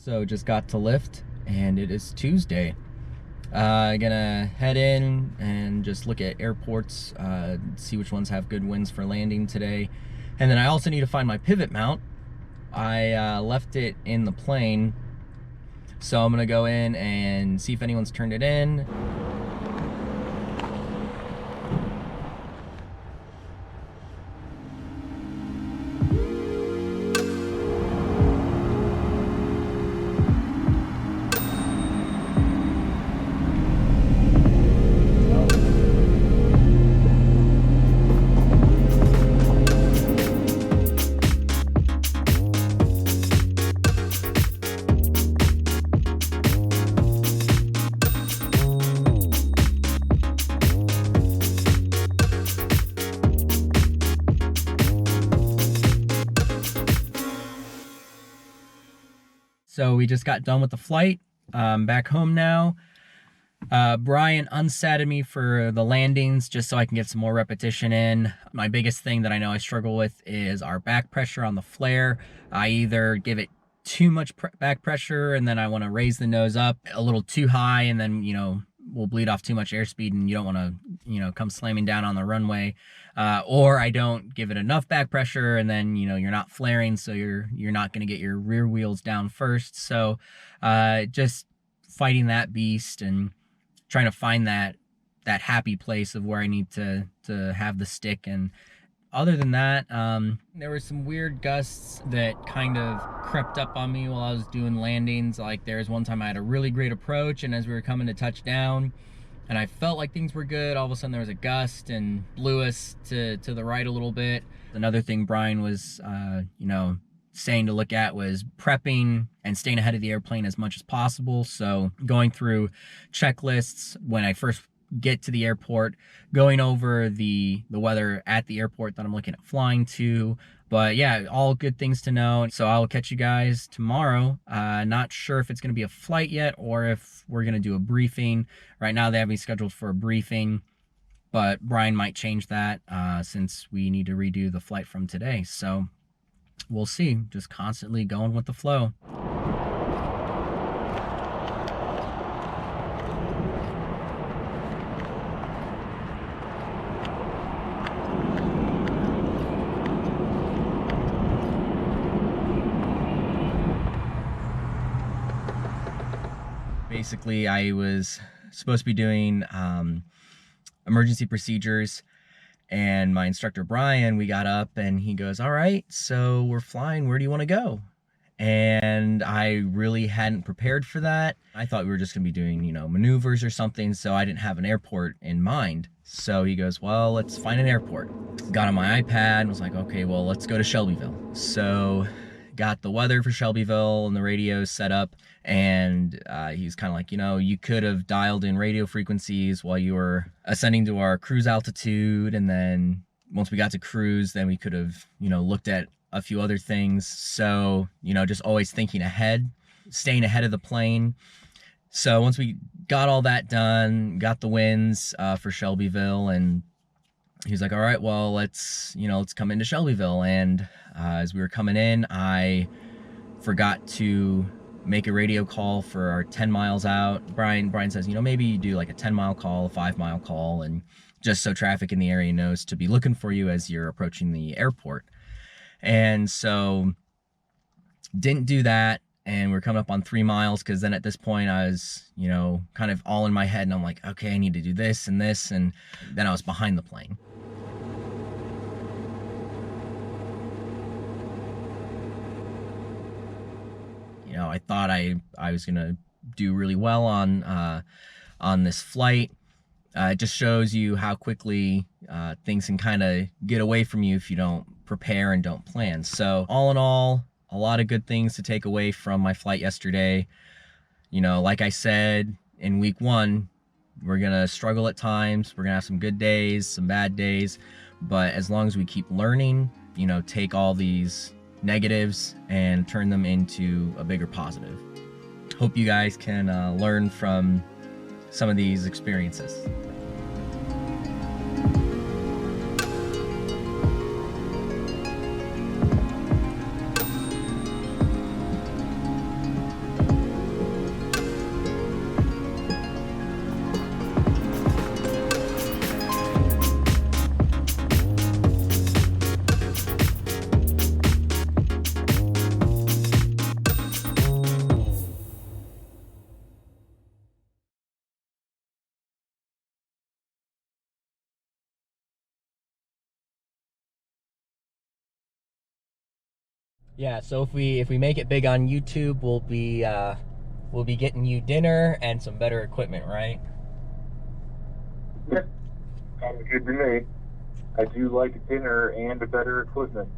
So just got to lift and it is Tuesday. Gonna head in and just look at airports, see which ones have good winds for landing today. And then I also need to find my pivot mount. I left it in the plane, so I'm gonna go in and see if anyone's turned it in. So we just got done with the flight. Back home now. Brian unsatted me for the landings just so I can get some more repetition in. My biggest thing that I know I struggle with is our back pressure on the flare. I either give it too much back pressure and then I want to raise the nose up a little too high, and then, we'll bleed off too much airspeed and you don't want to, come slamming down on the runway. Or I don't give it enough back pressure and then, you're not flaring, so you're not going to get your rear wheels down first. So just fighting that beast and trying to find that happy place of where I need to have the stick. And other than that, there were some weird gusts that kind of crept up on me while I was doing landings. Like there was one time I had a really great approach, and as we were coming to touch down and I felt like things were good, all of a sudden there was a gust and blew us to the right a little bit. Another thing Brian was, saying to look at was prepping and staying ahead of the airplane as much as possible. So going through checklists when I first get to the airport, going over the weather at the airport that I'm looking at flying to. But yeah, all good things to know. So I'll catch you guys tomorrow. Not sure if it's going to be a flight yet or if we're going to do a briefing. Right now they have me scheduled for a briefing, but Brian might change that since we need to redo the flight from today. So we'll see. Just constantly going with the flow. Basically, I was supposed to be doing emergency procedures, and my instructor Brian, we got up and he goes, "All right, so we're flying, where do you want to go?" And I really hadn't prepared for that. I thought we were just gonna be doing, maneuvers or something, so I didn't have an airport in mind. So he goes, "Well, let's find an airport." Got on my iPad and was like, okay, well, let's go to Shelbyville. So got the weather for Shelbyville and the radio set up, and he's kind of like, you could have dialed in radio frequencies while you were ascending to our cruise altitude, and then once we got to cruise, then we could have, looked at a few other things. So, just always thinking ahead, staying ahead of the plane. So once we got all that done, got the winds for Shelbyville, and he's like, "All right, well, let's come into Shelbyville." And as we were coming in, I forgot to make a radio call for our 10 miles out. Brian says, maybe you do like a 10-mile call, a 5-mile call, and just so traffic in the area knows to be looking for you as you're approaching the airport. And so didn't do that, and we're coming up on 3 miles, because then at this point I was, kind of all in my head, and I'm like, okay, I need to do this and this, and then I was behind the plane. I thought I was gonna do really well on this flight. It just shows you how quickly things can kind of get away from you if you don't prepare and don't plan. So all in all, a lot of good things to take away from my flight yesterday. Like I said, in week 1, we're gonna struggle at times. We're gonna have some good days, some bad days, but as long as we keep learning, take all these negatives and turn them into a bigger positive. Hope you guys can learn from some of these experiences. Yeah, so if we make it big on YouTube, we'll be getting you dinner and some better equipment, right? Yep. Sounds good to me. I do like dinner and a better equipment.